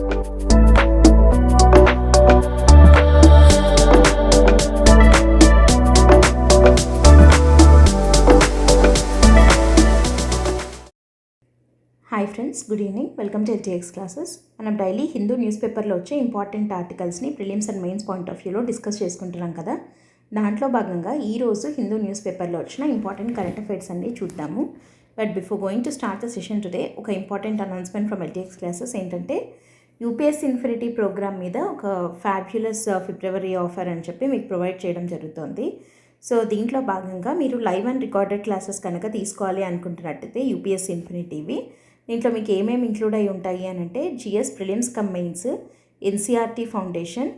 Hi friends, good evening. Welcome to LTX classes. మనం daily Hindu news పేపర్లో వచ్చే important ఆర్టికల్స్ని prelims and mains point of వ్యూలో discuss చేసుకుంటున్నాం కదా. దాంట్లో భాగంగా ఈరోజు హిందూ న్యూస్ పేపర్లో వచ్చిన ఇంపార్టెంట్ కరెంట్ అఫైర్స్ అన్ని చూద్దాము. But before going to start the session today, ఒక important announcement from LTX classes ఏంటంటే, యూపీఎస్సీ ఇన్ఫినిటీ ప్రోగ్రామ్ మీద ఒక ఫ్యాబ్యులస్ ఫిబ్రవరి ఆఫర్ అని చెప్పి మీకు ప్రొవైడ్ చేయడం జరుగుతుంది. సో దీంట్లో భాగంగా మీరు లైవ్ అండ్ రికార్డెడ్ క్లాసెస్ కనుక తీసుకోవాలి అనుకుంటున్నట్టయితే యూపీఎస్సీ ఇన్ఫినిటీవి దీంట్లో మీకు ఏమేమి ఇంక్లూడ్ అయి ఉంటాయి అని అంటే, GS prelims cum mains, NCERT foundation,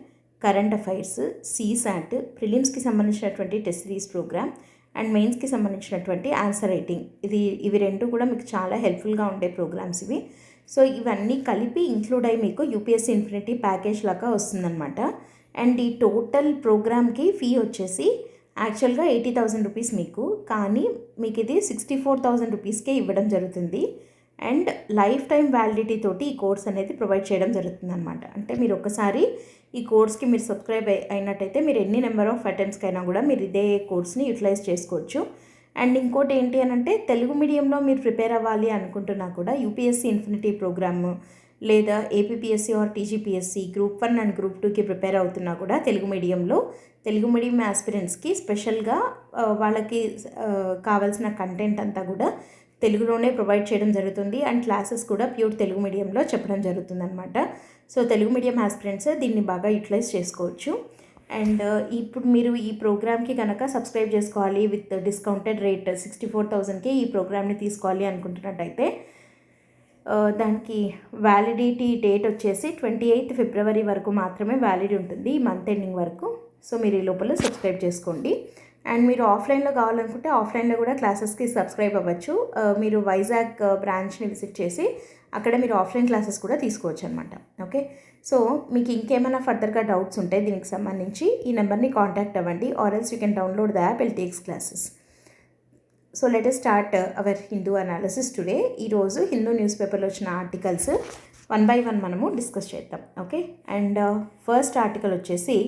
current affairs, CSAT, ప్రిలిమ్స్కి సంబంధించినటువంటి టెస్ట్ సిరీస్ ప్రోగ్రామ్ అండ్ మెయిన్స్కి సంబంధించినటువంటి ఆన్సర్ రైటింగ్. ఇవి రెండు కూడా మీకు చాలా హెల్ప్ఫుల్గా ఉండే ప్రోగ్రామ్స్ ఇవి. సో ఇవన్నీ కలిపి ఇంక్లూడ్ అయ్యి మీకు యూపీఎస్సీ ఇన్ఫినిటీ ప్యాకేజ్ లాగా వస్తుందన్నమాట. అండ్ ఈ టోటల్ ప్రోగ్రామ్కి ఫీ వచ్చేసి యాక్చువల్గా 80,000 రూపీస్ మీకు, కానీ మీకు ఇది 64,000 రూపీస్కే ఇవ్వడం జరుగుతుంది. అండ్ లైఫ్ టైం వ్యాలిడిటీ తోటి ఈ కోర్స్ అనేది ప్రొవైడ్ చేయడం జరుగుతుంది అనమాట. అంటే మీరు ఒకసారి ఈ కోర్స్కి మీరు సబ్స్క్రైబ్ అయినట్టయితే మీరు ఎన్ని నెంబర్ ఆఫ్ అటెంప్ట్స్కి అయినా కూడా మీరు ఇదే కోర్స్ని యూటిలైజ్ చేసుకోవచ్చు. అండ్ ఇంకోటి ఏంటి అని అంటే, తెలుగు మీడియంలో మీరు ప్రిపేర్ అవ్వాలి అనుకుంటున్నా కూడా యూపీఎస్సీ ఇన్ఫినిటీ ప్రోగ్రామ్ లేదా APPSC or TGPSC group 1 and group 2కి ప్రిపేర్ అవుతున్నా కూడా తెలుగు మీడియం ఆస్పిరెంట్స్కి స్పెషల్గా వాళ్ళకి కావాల్సిన కంటెంట్ అంతా కూడా తెలుగులోనే ప్రొవైడ్ చేయడం జరుగుతుంది. అండ్ క్లాసెస్ కూడా ప్యూర్ తెలుగు మీడియంలో చెప్పడం జరుగుతుంది అనమాట. సో తెలుగు మీడియం ఆస్పిరెంట్స్ దీన్ని బాగా యూటిలైజ్ చేసుకోవచ్చు. అండ్ ఇప్పుడు మీరు ఈ ప్రోగ్రామ్కి కనుక సబ్స్క్రైబ్ చేసుకోవాలి విత్ డిస్కౌంటెడ్ రేట్ 64,000కి ఈ ప్రోగ్రామ్ని తీసుకోవాలి అనుకుంటున్నట్టయితే, దానికి వ్యాలిడిటీ డేట్ వచ్చేసి 28th ఫిబ్రవరి వరకు మాత్రమే వ్యాలిడ్ ఉంటుంది, ఈ మంత్ ఎండింగ్ వరకు. సో మీరు ఈ లోపల సబ్స్క్రైబ్ చేసుకోండి. అండ్ మీరు ఆఫ్లైన్లో కావాలనుకుంటే ఆఫ్లైన్లో కూడా క్లాసెస్కి సబ్స్క్రైబ్ అవ్వచ్చు. మీరు వైజాగ్ బ్రాంచ్ని విజిట్ చేసి అక్కడ మీరు ఆఫ్లైన్ క్లాసెస్ కూడా తీసుకోవచ్చు అనమాట. ఓకే, సో మీకు ఇంకేమైనా ఫర్దర్గా డౌట్స్ ఉంటే దీనికి సంబంధించి ఈ నెంబర్ని కాంటాక్ట్ అవ్వండి, or else you can download the app LTX classes. So let us start our Hindu analysis today. ఈరోజు హిందూ న్యూస్ పేపర్లో వచ్చిన ఆర్టికల్స్ 1 by 1 మనము డిస్కస్ చేద్దాం. ఓకే, అండ్ ఫస్ట్ ఆర్టికల్ వచ్చేసి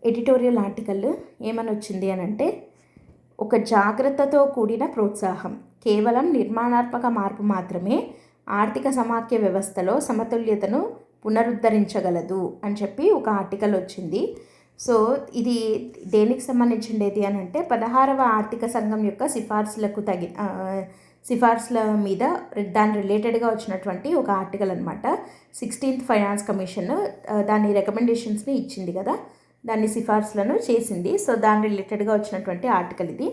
ఎడిటోరియల్ ఆర్టికల్ ఏమని వచ్చింది అని అంటే, ఒక జాగ్రత్తతో కూడిన ప్రోత్సాహం, కేవలం నిర్మాణాత్మక మార్పు మాత్రమే ఆర్థిక సమాఖ్య వ్యవస్థలో సమతుల్యతను పునరుద్ధరించగలదు అని చెప్పి ఒక ఆర్టికల్ వచ్చింది. సో ఇది దేనికి సంబంధించిండేది అని అంటే, 16వ ఆర్థిక సంఘం యొక్క సిఫార్సుల మీద దాని రిలేటెడ్గా వచ్చినటువంటి ఒక ఆర్టికల్ అనమాట. 16th ఫైనాన్స్ కమిషన్ దాని రికమెండేషన్స్ని ఇచ్చింది కదా, దాన్ని సిఫార్సులను చేసింది. సో దాని రిలేటెడ్గా వచ్చినటువంటి ఆర్టికల్ ఇది.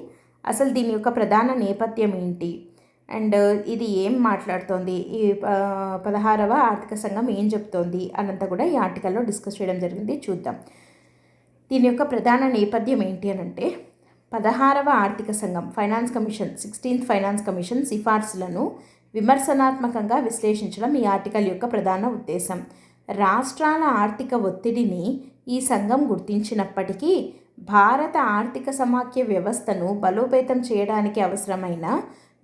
అసలు దీని యొక్క ప్రధాన నేపథ్యం ఏంటి అండ్ ఇది ఏం మాట్లాడుతోంది, ఈ 16వ ఆర్థిక సంఘం ఏం చెప్తోంది అనంతా కూడా ఈ ఆర్టికల్లో డిస్కస్ చేయడం జరిగింది. చూద్దాం దీని యొక్క ప్రధాన నేపథ్యం ఏంటి అని అంటే, 16వ ఆర్థిక సంఘం finance commission 16th finance commission సిఫార్సులను విమర్శనాత్మకంగా విశ్లేషించడం ఈ ఆర్టికల్ యొక్క ప్రధాన ఉద్దేశం. రాష్ట్రాల ఆర్థిక ఒత్తిడిని ఈ సంఘం గుర్తించినప్పటికీ భారత ఆర్థిక సమాఖ్య వ్యవస్థను బలోపేతం చేయడానికి అవసరమైన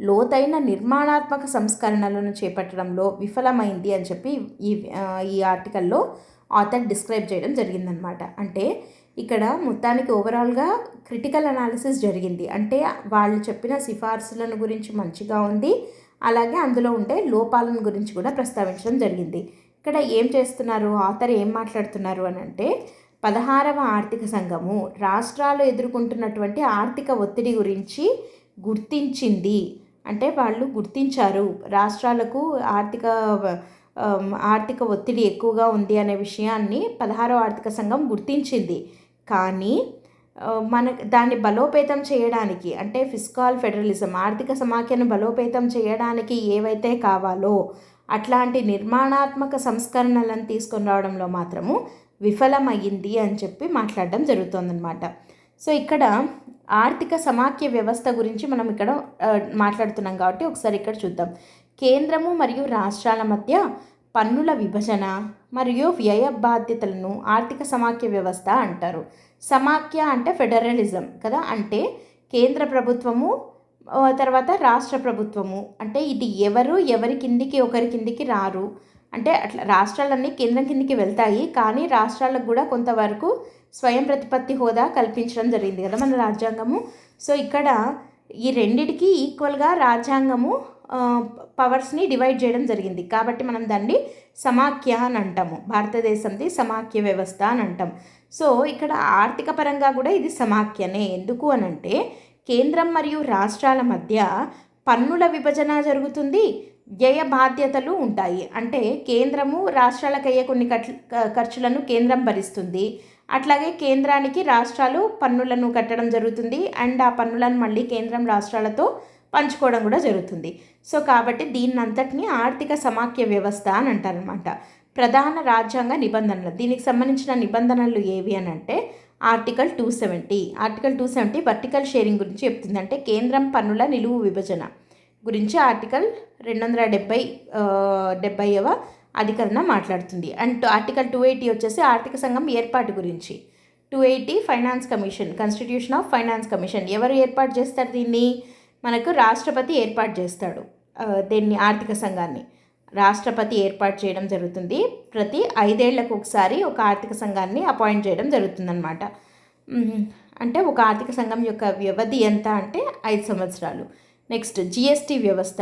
లోతైన నిర్మాణాత్మక సంస్కరణలను చేపట్టడంలో విఫలమైంది అని చెప్పి ఈ ఆర్టికల్లో ఆథర్ డిస్క్రైబ్ చేయడం జరిగిందనమాట. అంటే ఇక్కడ మొత్తానికి ఓవరాల్గా క్రిటికల్ అనాలిసిస్ జరిగింది. అంటే వాళ్ళు చెప్పిన సిఫార్సులను గురించి మంచిగా ఉంది, అలాగే అందులో ఉండే లోపాలను గురించి కూడా ప్రస్తావించడం జరిగింది. ఇక్కడ ఏం చేస్తున్నారు, ఆథర్ ఏం మాట్లాడుతున్నారు అని అంటే, 16వ ఆర్థిక సంఘము రాష్ట్రాలు ఎదుర్కొంటున్నటువంటి ఆర్థిక ఒత్తిడి గురించి గుర్తించింది. అంటే వాళ్ళు గుర్తించారు రాష్ట్రాలకు ఆర్థిక ఒత్తిడి ఎక్కువగా ఉంది అనే విషయాన్ని 16వ ఆర్థిక సంఘం గుర్తించింది. కానీ దాన్ని బలోపేతం చేయడానికి, అంటే ఫిస్కల్ ఫెడరలిజం, ఆర్థిక సమాఖ్యను బలోపేతం చేయడానికి ఏవైతే కావాలో అట్లాంటి నిర్మాణాత్మక సంస్కరణలను తీసుకొని రావడంలో మాత్రము విఫలమయ్యింది అని చెప్పి మాట్లాడడం జరుగుతుందన్నమాట. సో ఇక్కడ ఆర్థిక సమాఖ్య వ్యవస్థ గురించి మనం ఇక్కడ మాట్లాడుతున్నాం కాబట్టి ఒకసారి ఇక్కడ చూద్దాం. కేంద్రము మరియు రాష్ట్రాల మధ్య పన్నుల విభజన మరియు వ్యయ బాధ్యతలను ఆర్థిక సమాఖ్య వ్యవస్థ అంటారు. సమాఖ్య అంటే ఫెడరలిజం కదా, అంటే కేంద్ర ప్రభుత్వము తర్వాత రాష్ట్ర ప్రభుత్వము, అంటే ఇది ఎవరి కిందికి ఒకరి కిందికి రారు, అంటే అట్లా రాష్ట్రాలన్నీ కేంద్రం కిందికి వెళ్తాయి, కానీ రాష్ట్రాలకు కూడా కొంతవరకు స్వయం ప్రతిపత్తి హోదా కల్పించడం జరిగింది కదా మన రాజ్యాంగము. సో ఇక్కడ ఈ రెండిటికి ఈక్వల్గా రాజ్యాంగము పవర్స్ని డివైడ్ చేయడం జరిగింది, కాబట్టి మనం దాన్ని సమాఖ్య అని అంటాము. భారతదేశంది సమాఖ్య వ్యవస్థ అని అంటాం. సో ఇక్కడ ఆర్థిక పరంగా కూడా ఇది సమాఖ్యనే. ఎందుకు అనంటే కేంద్రం మరియు రాష్ట్రాల మధ్య పన్నుల విభజన జరుగుతుంది, వ్యయ బాధ్యతలు ఉంటాయి. అంటే కేంద్రము రాష్ట్రాలకు అయ్యే కొన్ని ఖర్చులను కేంద్రం భరిస్తుంది, అట్లాగే కేంద్రానికి రాష్ట్రాలు పన్నులను కట్టడం జరుగుతుంది, అండ్ ఆ పన్నులను మళ్ళీ కేంద్రం రాష్ట్రాలతో పంచుకోవడం కూడా జరుగుతుంది. సో కాబట్టి దీన్నంతటిని ఆర్థిక సమాఖ్య వ్యవస్థ అని అంటారనమాట. ప్రధాన రాజ్యాంగ నిబంధనలు, దీనికి సంబంధించిన నిబంధనలు ఏవి అని అంటే ఆర్టికల్ 270 వర్టికల్ షేరింగ్ గురించి చెప్తుంది. అంటే కేంద్రం పన్నుల నిలువు విభజన గురించి ఆర్టికల్ 270వ అధికరణ మాట్లాడుతుంది. అండ్ ఆర్టికల్ 280 వచ్చేసి ఆర్థిక సంఘం ఏర్పాటు గురించి. 280 finance commission, constitution of finance commission. ఎవరు ఏర్పాటు చేస్తారు దీన్ని? మనకు రాష్ట్రపతి ఏర్పాటు చేస్తాడు. దీన్ని ఆర్థిక సంఘాన్ని రాష్ట్రపతి ఏర్పాటు చేయడం జరుగుతుంది. ప్రతి 5 ఏళ్లకు ఒకసారి ఒక ఆర్థిక సంఘాన్ని అపాయింట్ చేయడం జరుగుతుందన్నమాట. అంటే ఒక ఆర్థిక సంఘం యొక్క వ్యవధి ఎంత అంటే 5 సంవత్సరాలు. నెక్స్ట్ జిఎస్టీ వ్యవస్థ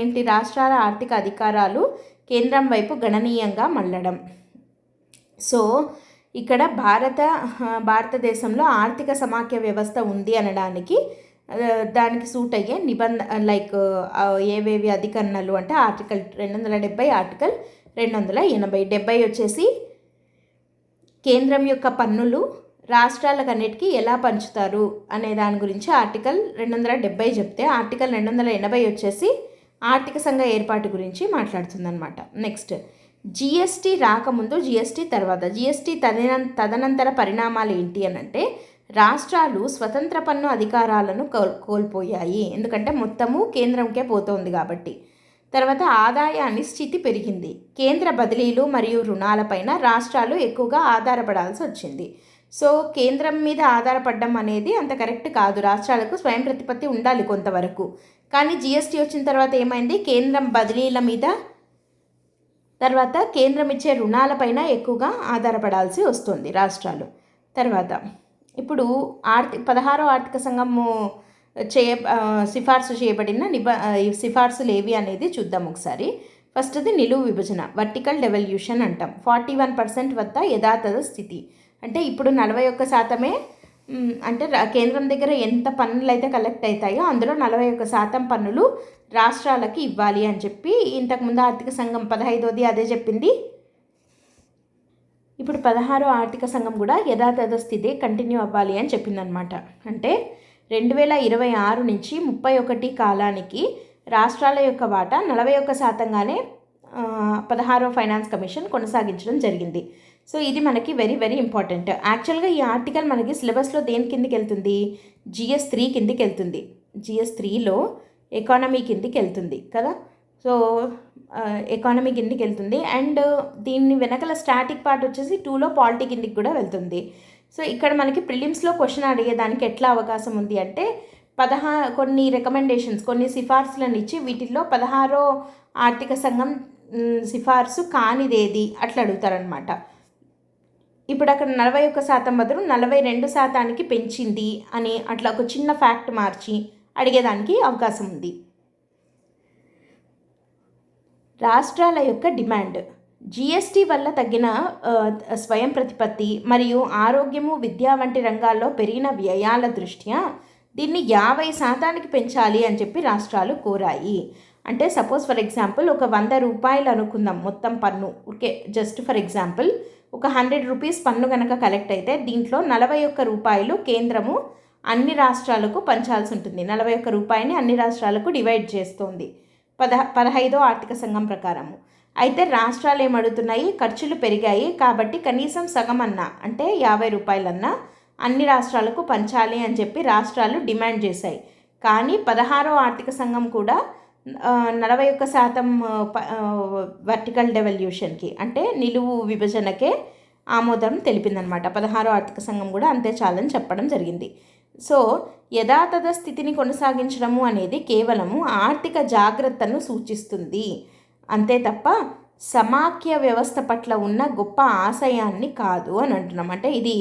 ఏంటి? రాష్ట్రాల ఆర్థిక అధికారాలు కేంద్రం వైపు గణనీయంగా మళ్ళడం. సో ఇక్కడ భారతదేశంలో ఆర్థిక సమాఖ్య వ్యవస్థ ఉంది అనడానికి దానికి సూట్ అయ్యే లైక్ ఏవేవి అధికరణలు అంటే ఆర్టికల్ 270, ఆర్టికల్ 280. 70 వచ్చేసి కేంద్రం యొక్క పన్నులు రాష్ట్రాలకు అన్నిటికీ ఎలా పంచుతారు అనే దాని గురించి ఆర్టికల్ 270 చెప్తే, ఆర్టికల్ 280 వచ్చేసి ఆర్థిక సంఘ ఏర్పాటు గురించి మాట్లాడుతుందన్నమాట. నెక్స్ట్ జిఎస్టీ రాకముందు, జిఎస్టీ తర్వాత. జిఎస్టీ తదనంతర పరిణామాలు ఏంటి అని అంటే రాష్ట్రాలు స్వతంత్ర పన్ను అధికారాలను కోల్పోయాయి, ఎందుకంటే మొత్తము కేంద్రంకే పోతోంది కాబట్టి. తర్వాత ఆదాయ అనిశ్చితి పెరిగింది, కేంద్ర బదిలీలు మరియు రుణాలపైన రాష్ట్రాలు ఎక్కువగా ఆధారపడాల్సి వచ్చింది. సో కేంద్రం మీద ఆధారపడడం అనేది అంత కరెక్ట్ కాదు, రాష్ట్రాలకు స్వయం ప్రతిపత్తి ఉండాలి కొంతవరకు. కానీ జిఎస్టీ వచ్చిన తర్వాత ఏమైంది? కేంద్రం బదిలీల మీద, తర్వాత కేంద్రం ఇచ్చే రుణాలపైన ఎక్కువగా ఆధారపడాల్సి వస్తుంది రాష్ట్రాలు. తర్వాత ఇప్పుడు 16వ ఆర్థిక సంఘము సిఫార్సు చేయబడిన సిఫార్సులు ఏవి అనేది చూద్దాం ఒకసారి. ఫస్ట్ది నిలువు విభజన, వర్టికల్ డెవల్యూషన్ అంటాం. 41% వద్ద యథాతథ స్థితి, అంటే ఇప్పుడు 41% అంటే కేంద్రం దగ్గర ఎంత పన్నులు అయితే కలెక్ట్ అవుతాయో అందులో 41% పన్నులు రాష్ట్రాలకి ఇవ్వాలి అని చెప్పి ఇంతకుముందు ఆర్థిక సంఘం 15వది అదే చెప్పింది. ఇప్పుడు 16వ ఆర్థిక సంఘం కూడా యథాతథ స్థితి కంటిన్యూ అవ్వాలి అని చెప్పిందనమాట. అంటే 2026 నుంచి 31 కాలానికి రాష్ట్రాల యొక్క వాటా 41%గానే 16వ ఫైనాన్స్ కమిషన్ కొనసాగించడం జరిగింది. సో ఇది మనకి వెరీ వెరీ ఇంపార్టెంట్. యాక్చువల్గా ఈ ఆర్టికల్ మనకి సిలబస్లో దేని కిందికి వెళ్తుంది? GS 3 కిందికి వెళ్తుంది. GS 3లో ఎకానమీ కిందికి వెళ్తుంది కదా. సో ఎకానమీ కిందికి వెళ్తుంది, అండ్ దీన్ని వెనకల స్టాటిక్ పార్ట్ వచ్చేసి 2లో పాలిటీ కిందికి కూడా వెళ్తుంది. సో ఇక్కడ మనకి ప్రిలిమ్స్లో క్వశ్చన్ అడిగేదానికి ఎట్లా అవకాశం ఉంది అంటే కొన్ని రికమెండేషన్స్, కొన్ని సిఫార్సులను ఇచ్చి వీటిల్లో 16వ ఆర్థిక సంఘం సిఫార్సు కానిదేది అట్లా అడుగుతారనమాట. ఇప్పుడు అక్కడ 41% బదులు 42%కి పెంచింది అని అట్లా ఒక చిన్న ఫ్యాక్ట్ మార్చి అడిగేదానికి అవకాశం ఉంది. రాష్ట్రాల యొక్క డిమాండ్, జిఎస్టీ వల్ల తగ్గిన స్వయం ప్రతిపత్తి మరియు ఆరోగ్యము, విద్య వంటి రంగాల్లో పెరిగిన వ్యయాల దృష్ట్యా దీన్ని 50%కి పెంచాలి అని చెప్పి రాష్ట్రాలు కోరాయి. అంటే సపోజ్ ఫర్ ఎగ్జాంపుల్ ఒక 100 రూపాయలు అనుకుందాం మొత్తం పన్ను, ఓకే, జస్ట్ ఫర్ ఎగ్జాంపుల్ ఒక 100 రూపీస్ పన్ను కనుక కలెక్ట్ అయితే దీంట్లో 41 రూపాయలు కేంద్రము అన్ని రాష్ట్రాలకు పంచాల్సి ఉంటుంది. 41 రూపాయలని అన్ని రాష్ట్రాలకు డివైడ్ చేస్తుంది 15వ ఆర్థిక సంఘం ప్రకారము. అయితే రాష్ట్రాలు ఏమడుగుతున్నాయి? ఖర్చులు పెరిగాయి కాబట్టి కనీసం సగం అన్నా, అంటే 50 రూపాయలన్నా అన్ని రాష్ట్రాలకు పంచాలి అని చెప్పి రాష్ట్రాలు డిమాండ్ చేశాయి. కానీ 16వ ఆర్థిక సంఘం కూడా 41% వర్టికల్ డెవల్యూషన్కి, అంటే నిలువు విభజనకే ఆమోదం తెలిపిందనమాట. 16వ ఆర్థిక సంఘం కూడా అంతే చాలని చెప్పడం జరిగింది. సో యథాతథ స్థితిని కొనసాగించడము అనేది కేవలము ఆర్థిక జాగ్రత్తను సూచిస్తుంది, అంతే తప్ప సమాఖ్య వ్యవస్థ పట్ల ఉన్న గొప్ప ఆశయాన్ని కాదు అని అంటున్నాం. అంటే ఇది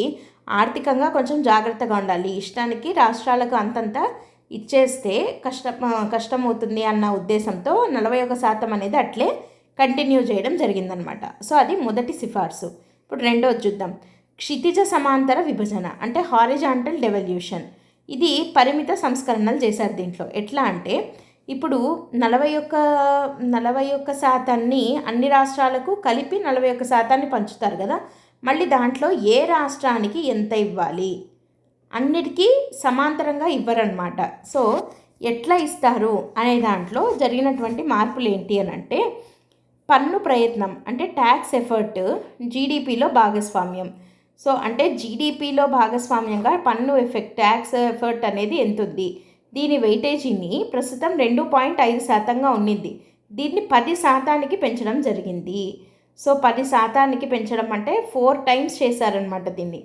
ఆర్థికంగా కొంచెం జాగ్రత్తగా ఉండాలి, ఇష్టానికి రాష్ట్రాలకు అంతంత ఇచ్చేస్తే కష్టమవుతుంది అన్న ఉద్దేశంతో 41% అనేది అట్లే కంటిన్యూ చేయడం జరిగిందనమాట. సో అది మొదటి సిఫార్సు. ఇప్పుడు రెండోది చూద్దాం. క్షితిజ సమాంతర విభజన అంటే హారిజాంటల్ డెవల్యూషన్. ఇది పరిమిత సంస్కరణలు చేశారు దీంట్లో. ఎట్లా అంటే ఇప్పుడు 41% అన్ని రాష్ట్రాలకు కలిపి 41% పంచుతారు కదా, మళ్ళీ దాంట్లో ఏ రాష్ట్రానికి ఎంత ఇవ్వాలి అన్నిటికీ సమాంతరంగా ఇవ్వరన్నమాట. సో ఎట్లా ఇస్తారు అనే దాంట్లో జరిగినటువంటి మార్పులు ఏంటి అని అంటే పన్ను ప్రయత్నం అంటే ట్యాక్స్ ఎఫర్ట్ జీడిపిలో భాగస్వామ్యం. సో అంటే జీడిపిలో భాగస్వామ్యంగా పన్ను ఎఫెక్ట్ ట్యాక్స్ ఎఫర్ట్ అనేది ఎంత ఉంది, దీని వెయిటేజీని ప్రస్తుతం 2.5%గా ఉన్నింది, దీన్ని 10%కి పెంచడం జరిగింది. సో 10%కి పెంచడం అంటే 4 times చేశారనమాట దీన్ని.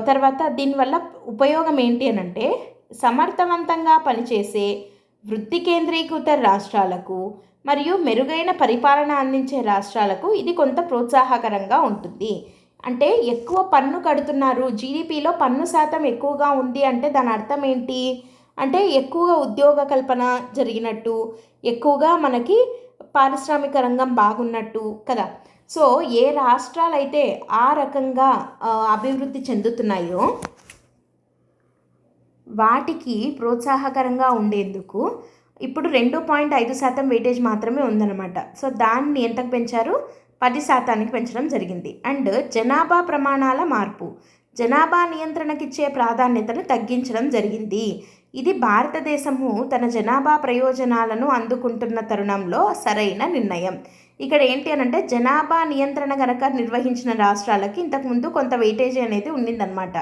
తర్వాత దీనివల్ల ఉపయోగం ఏంటి అని అంటే సమర్థవంతంగా పనిచేసే వృద్ధి కేంద్రీకృత రాష్ట్రాలకు మరియు మెరుగైన పరిపాలన అందించే రాష్ట్రాలకు ఇది కొంత ప్రోత్సాహకరంగా ఉంటుంది. అంటే ఎక్కువ పన్ను కడుతున్నారు, జీడిపిలో పన్ను శాతం ఎక్కువగా ఉంది అంటే దాని అర్థం ఏంటి అంటే ఎక్కువగా ఉద్యోగ కల్పన జరిగినట్టు, ఎక్కువగా మనకి పారిశ్రామిక రంగం బాగున్నట్టు కదా. సో ఏ రాష్ట్రాలైతే ఆ రకంగా అభివృద్ధి చెందుతున్నాయో వాటికి ప్రోత్సాహకరంగా ఉండేందుకు ఇప్పుడు 2.5% వెయిటేజ్ మాత్రమే ఉందన్నమాట. సో దాన్ని ఎంతకు పెంచారు, 10%కి పెంచడం జరిగింది. అండ్ జనాభా ప్రమాణాల మార్పు, జనాభా నియంత్రణకిచ్చే ప్రాధాన్యతను తగ్గించడం జరిగింది. ఇది భారతదేశము తన జనాభా ప్రయోజనాలను అందుకుంటున్న తరుణంలో సరైన నిర్ణయం. ఇక్కడ ఏంటి అని అంటే జనాభా నియంత్రణ కనుక నిర్వహించిన రాష్ట్రాలకి ఇంతకుముందు కొంత వెయిటేజీ అనేది ఉండిందనమాట.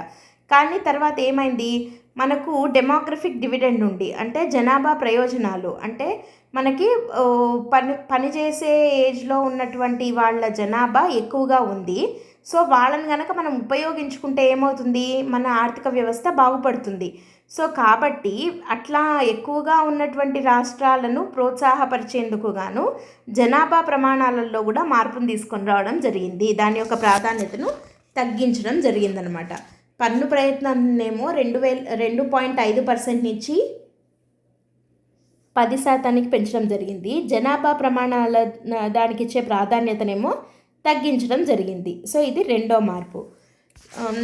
కానీ తర్వాత ఏమైంది, మనకు డెమోగ్రఫిక్ డివిడెండ్ ఉండి అంటే జనాభా ప్రయోజనాలు అంటే మనకి పనిచేసే ఏజ్లో ఉన్నటువంటి వాళ్ళ జనాభా ఎక్కువగా ఉంది. సో వాళ్ళని కనుక మనం ఉపయోగించుకుంటే ఏమవుతుంది, మన ఆర్థిక వ్యవస్థ బాగుపడుతుంది. సో కాబట్టి అట్లా ఎక్కువగా ఉన్నటువంటి రాష్ట్రాలను ప్రోత్సాహపరిచేందుకు గాను జనాభా ప్రమాణాలలో కూడా మార్పును తీసుకొని రావడం జరిగింది, దాని యొక్క ప్రాధాన్యతను తగ్గించడం జరిగిందనమాట. పన్ను ప్రయత్నాన్నేమో 2.5% నుంచి 10%కి పెంచడం జరిగింది, జనాభా ప్రమాణాల దానికి ఇచ్చే ప్రాధాన్యతనేమో తగ్గించడం జరిగింది. సో ఇది రెండో మార్పు.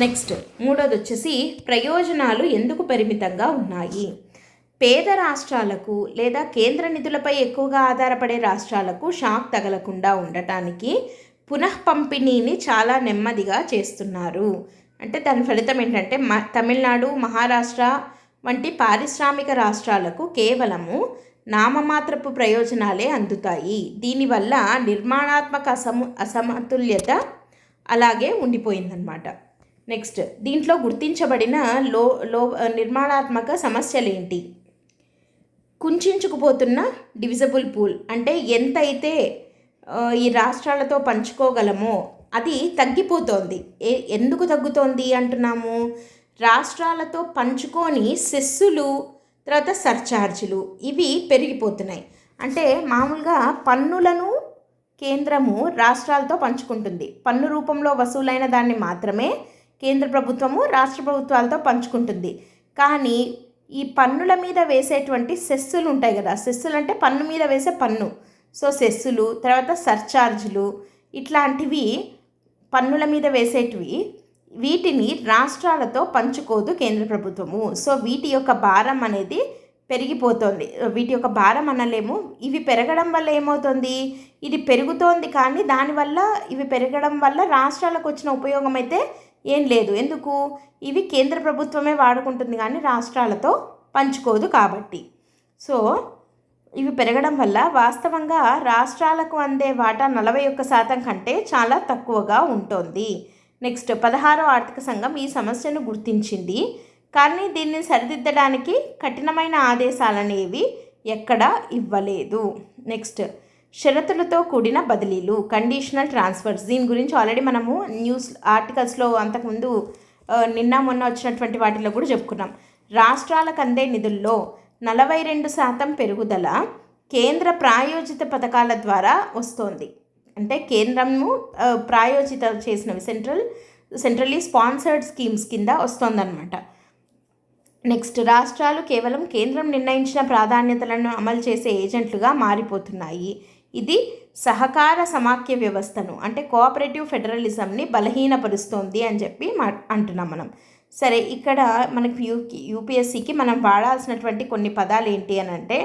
నెక్స్ట్ మూడోది వచ్చేసి ప్రయోజనాలు ఎందుకు పరిమితంగా ఉన్నాయి. పేద రాష్ట్రాలకు లేదా కేంద్ర నిధులపై ఎక్కువగా ఆధారపడే రాష్ట్రాలకు షాక్ తగలకుండా ఉండటానికి పునఃపంపిణీని చాలా నెమ్మదిగా చేస్తున్నారు. అంటే దాని ఫలితం ఏంటంటే తమిళనాడు, మహారాష్ట్ర వంటి పారిశ్రామిక రాష్ట్రాలకు కేవలము నామమాత్రపు ప్రయోజనాలే అందుతాయి. దీనివల్ల నిర్మాణాత్మక అసమతుల్యత అలాగే ఉండిపోయిందన్నమాట. నెక్స్ట్ దీంట్లో గుర్తించబడిన నిర్మాణాత్మక సమస్యలేంటి, కుంచుకుపోతున్న డివిజబుల్ పూల్ అంటే ఎంతైతే ఈ రాష్ట్రాలతో పంచుకోగలమో అది తగ్గిపోతోంది. ఎందుకు తగ్గుతోంది అంటున్నాము, రాష్ట్రాలతో పంచుకొని సెస్సులు తర్వాత సర్ఛార్జీలు ఇవి పెరిగిపోతున్నాయి. అంటే మామూలుగా పన్నులను కేంద్రము రాష్ట్రాలతో పంచుకుంటుంది, పన్ను రూపంలో వసూలైన దాన్ని మాత్రమే కేంద్ర ప్రభుత్వము రాష్ట్ర ప్రభుత్వాలతో పంచుకుంటుంది. కానీ ఈ పన్నుల మీద వేసేటువంటి సెస్సులు ఉంటాయి కదా, సెస్సులు అంటే పన్ను మీద వేసే పన్ను. సో సెస్సులు తర్వాత సర్ఛార్జీలు ఇట్లాంటివి పన్నుల మీద వేసేటివి, వీటిని రాష్ట్రాలతో పంచుకోదు కేంద్ర ప్రభుత్వము. సో వీటి యొక్క భారం అనేది పెరిగిపోతుంది. వీటి యొక్క భారం అనలేము, ఇవి పెరగడం వల్ల ఏమవుతుంది, ఇది పెరుగుతోంది కానీ దానివల్ల ఇవి పెరగడం వల్ల రాష్ట్రాలకు వచ్చిన ఉపయోగం అయితే ఏం లేదు. ఎందుకు, ఇవి కేంద్ర ప్రభుత్వమే వాడుకుంటుంది కానీ రాష్ట్రాలతో పంచుకోదు కాబట్టి. సో ఇవి పెరగడం వల్ల వాస్తవంగా రాష్ట్రాలకు అందే వాటా 41% కంటే చాలా తక్కువగా ఉంటుంది. నెక్స్ట్ 16వ ఆర్థిక సంఘం ఈ సమస్యను గుర్తించింది కానీ దీన్ని సరిదిద్దడానికి కఠినమైన ఆదేశాలనేవి ఎక్కడా ఇవ్వలేదు. నెక్స్ట్ షరతులతో కూడిన బదిలీలు, కండిషనల్ ట్రాన్స్ఫర్స్. దీని గురించి ఆల్రెడీ మనము న్యూస్ ఆర్టికల్స్లో అంతకుముందు నిన్న మొన్న వచ్చినటువంటి వాటిలో కూడా చెప్పుకున్నాం. రాష్ట్రాలకు అందే నిధుల్లో 42% పెరుగుదల కేంద్ర ప్రాయోజిత పథకాల ద్వారా వస్తోంది. అంటే కేంద్రము ప్రాయోజిత చేసినవి సెంట్రల్లీ స్పాన్సర్డ్ స్కీమ్స్ కింద వస్తుందన్నమాట. నెక్స్ట్, రాష్ట్రాలు కేవలం కేంద్రం నిర్ణయించిన ప్రాధాన్యతలను అమలు చేసే ఏజెంట్లుగా మారిపోతున్నాయి. ఇది సహకార సమాఖ్య వ్యవస్థను అంటే కోఆపరేటివ్ ఫెడరలిజంని బలహీనపరుస్తోంది అని చెప్పి అంటున్నాం మనం. సరే, ఇక్కడ మనకి యూపీఎస్సికి మనం వాడాల్సినటువంటి కొన్ని పదాలు ఏంటి అని అంటే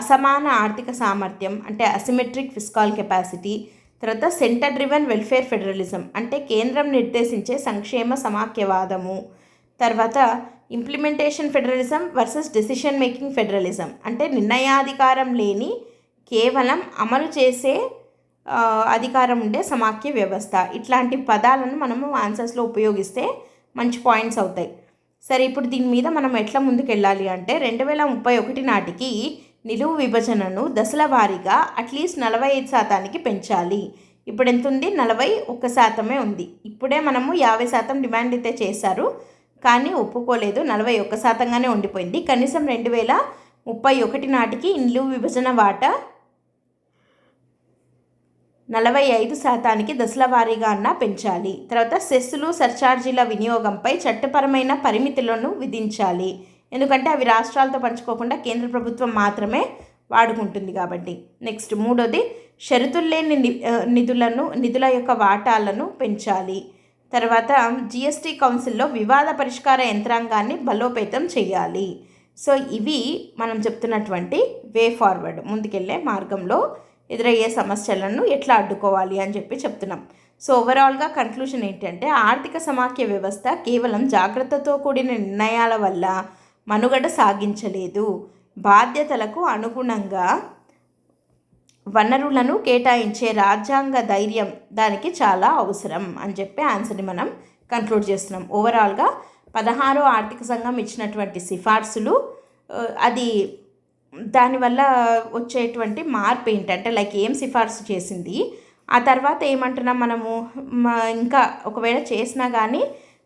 అసమాన ఆర్థిక సామర్థ్యం అంటే అసిమెట్రిక్ ఫిస్కల్ కెపాసిటీ, తర్వాత సెంటర్ డ్రివెన్ వెల్ఫేర్ ఫెడరలిజం అంటే కేంద్రం నిర్దేశించే సంక్షేమ సమాఖ్యవాదము, తర్వాత implementation federalism versus decision making federalism అంటే నిర్ణయాధికారం లేని కేవలం అమలు చేసే అధికారం ఉండే సమాఖ్య వ్యవస్థ. ఇట్లాంటి పదాలను మనము ఆన్సర్స్లో ఉపయోగిస్తే మంచి పాయింట్స్ అవుతాయి. సరే, ఇప్పుడు దీని మీద మనం ఎట్లా ముందుకెళ్ళాలి అంటే 2031 నాటికి నిలువు విభజనను దశల వారీగా అట్లీస్ట్ 45% పెంచాలి. ఇప్పుడు ఎంత ఉంది? 41% ఉంది. ఇప్పుడే మనము 50% డిమాండ్ అయితే చేశారు, కానీ ఒప్పుకోలేదు. 41%గానే ఉండిపోయింది. కనీసం 2031 నాటికి నిలువు విభజన వాటా 45%కి దశల వారీగా అన్నా పెంచాలి. తర్వాత సెస్సులు సర్ఛార్జీల వినియోగంపై చట్టపరమైన పరిమితులను విధించాలి. ఎందుకంటే అవి రాష్ట్రాలతో పంచుకోకుండా కేంద్ర ప్రభుత్వం మాత్రమే వాడుకుంటుంది కాబట్టి. నెక్స్ట్, మూడోది షరతులు లేని నిధుల యొక్క వాటాలను పెంచాలి. తర్వాత జిఎస్టీ కౌన్సిల్లో వివాద పరిష్కార యంత్రాంగాన్ని బలోపేతం చేయాలి. సో ఇవి మనం చెప్తున్నటువంటి వే ఫార్వర్డ్, ముందుకెళ్ళే మార్గంలో ఎదురయ్యే సమస్యలను ఎట్లా అడ్డుకోవాలి అని చెప్పి చెప్తున్నాం. సో ఓవరాల్గా కన్క్లూషన్ ఏంటంటే ఆర్థిక సమాఖ్య వ్యవస్థ కేవలం జాగ్రత్తతో కూడిన నిర్ణయాల వల్ల మనుగడ సాగించలేదు. బాధ్యతలకు అనుగుణంగా వనరులను కేటాయించే రాజ్యాంగ ధైర్యం దానికి చాలా అవసరం అని చెప్పి ఆన్సర్ని మనం కన్క్లూడ్ చేస్తున్నాం. ఓవరాల్గా 16వ ఆర్థిక సంఘం ఇచ్చినటువంటి సిఫార్సులు, అది దానివల్ల వచ్చేటువంటి మార్పు ఏంటంటే లైక్ ఏం సిఫార్సు చేసింది, ఆ తర్వాత ఏమంటున్నాం మనము ఇంకా ఒకవేళ చేసినా కానీ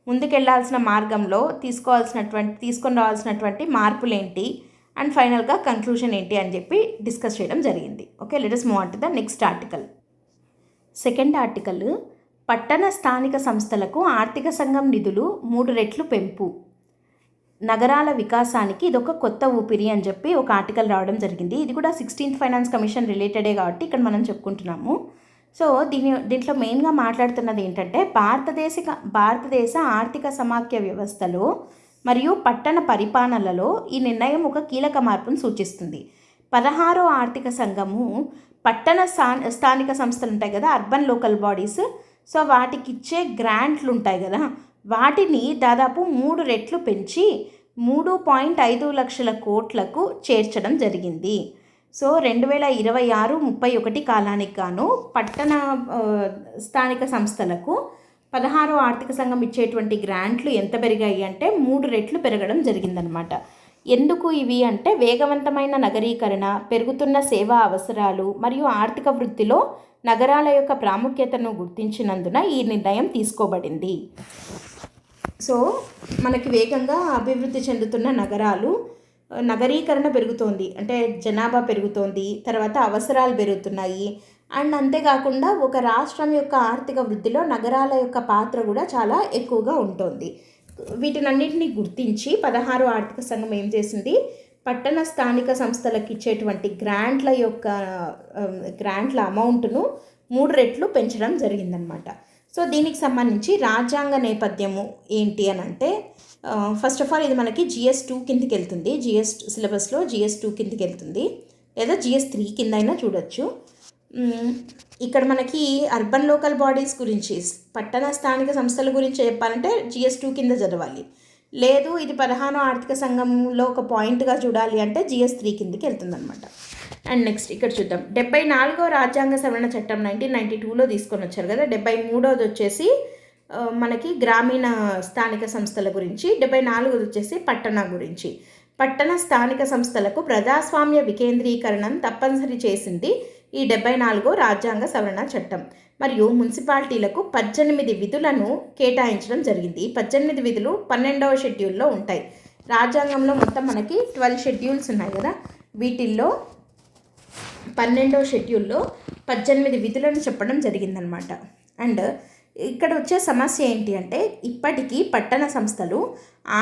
ముందుకెళ్లాల్సిన మార్గంలో తీసుకొని రావాల్సినటువంటి మార్పులు ఏంటి అండ్ ఫైనల్గా కంక్లూషన్ ఏంటి అని చెప్పి డిస్కస్ చేయడం జరిగింది. Okay, let us move on to the next article. Second article, పట్టణ స్థానిక సంస్థలకు ఆర్థిక సంఘం నిధులు 3 రెట్లు పెంపు, నగరాల వికాసానికి ఇదొక కొత్త ఊపిరి అని చెప్పి ఒక ఆర్టికల్ రావడం జరిగింది. ఇది కూడా 16th ఫైనాన్స్ కమిషన్ రిలేటెడే కాబట్టి ఇక్కడ మనం చెప్పుకుంటున్నాము. సో దీంట్లో మెయిన్గా మాట్లాడుతున్నది ఏంటంటే భారతదేశ ఆర్థిక సమాఖ్య వ్యవస్థలో మరియు పట్టణ పరిపాలనలలో ఈ నిర్ణయం ఒక కీలక మార్పును సూచిస్తుంది. 16వ ఆర్థిక సంఘము పట్టణ స్థానిక సంస్థలు ఉంటాయి కదా, అర్బన్ లోకల్ బాడీస్, సో వాటికి ఇచ్చే గ్రాంట్లు ఉంటాయి కదా, వాటిని దాదాపు 3 రెట్లు పెంచి 3.5 లక్షల కోట్లకు చేర్చడం జరిగింది. సో 2026-31 కాలానికి గాను పట్టణ స్థానిక సంస్థలకు 16వ ఆర్థిక సంఘం ఇచ్చేటువంటి గ్రాంట్లు ఎంత పెరిగాయి అంటే 3 రెట్లు పెరగడం జరిగిందనమాట. ఎందుకు ఇవి అంటే వేగవంతమైన నగరీకరణ, పెరుగుతున్న సేవా అవసరాలు మరియు ఆర్థిక వృద్ధిలో నగరాల యొక్క ప్రాముఖ్యతను గుర్తించినందున ఈ నిర్ణయం తీసుకోబడింది. సో మనకి వేగంగా అభివృద్ధి చెందుతున్న నగరాలు, నగరీకరణ పెరుగుతోంది అంటే జనాభా పెరుగుతోంది, తర్వాత అవసరాలు పెరుగుతున్నాయి, అండ్ అంతేకాకుండా ఒక రాష్ట్రం యొక్క ఆర్థిక వృద్ధిలో నగరాల యొక్క పాత్ర కూడా చాలా ఎక్కువగా ఉంటుంది. వీటినన్నింటినీ గుర్తించి 16వ ఆర్థిక సంఘం ఏం చేసింది, పట్టణ స్థానిక సంస్థలకు ఇచ్చేటువంటి గ్రాంట్ల అమౌంట్ను 3 రెట్లు పెంచడం జరిగిందనమాట. సో దీనికి సంబంధించి రాజ్యాంగ నేపథ్యము ఏంటి అని అంటే ఫస్ట్ ఆఫ్ ఆల్ ఇది మనకి GS2 కిందకి వెళ్తుంది. సిలబస్లో GS2 కిందకి వెళ్తుంది, లేదా GS3 కింద అయినా చూడొచ్చు. ఇక్కడ మనకి అర్బన్ లోకల్ బాడీస్ గురించి, పట్టణ స్థానిక సంస్థల గురించి చెప్పాలంటే GS2 కింద చదవాలి. లేదు ఇది 16వ ఆర్థిక సంఘంలో ఒక పాయింట్గా చూడాలి అంటే GS3 కిందకి వెళ్తుంది అనమాట. అండ్ నెక్స్ట్ ఇక్కడ చూద్దాం, 74వ రాజ్యాంగ సవరణ చట్టం 1992లో తీసుకొని వచ్చారు కదా. 73వది వచ్చేసి మనకి గ్రామీణ స్థానిక సంస్థల గురించి, 74వది వచ్చేసి పట్టణ గురించి. పట్టణ స్థానిక సంస్థలకు ప్రజాస్వామ్య వికేంద్రీకరణను తప్పనిసరి చేసింది ఈ 74వ రాజ్యాంగ సవరణ చట్టం. మరియు మున్సిపాలిటీలకు 18 విధులను కేటాయించడం జరిగింది. ఈ 18 విధులు 12వ షెడ్యూల్లో ఉంటాయి. రాజ్యాంగంలో మొత్తం మనకి 12 షెడ్యూల్స్ ఉన్నాయి కదా, వీటిల్లో 12వ షెడ్యూల్లో 18 విధులను చెప్పడం జరిగిందనమాట. అండ్ ఇక్కడ వచ్చే సమస్య ఏంటి అంటే, ఇప్పటికీ పట్టణ సంస్థలు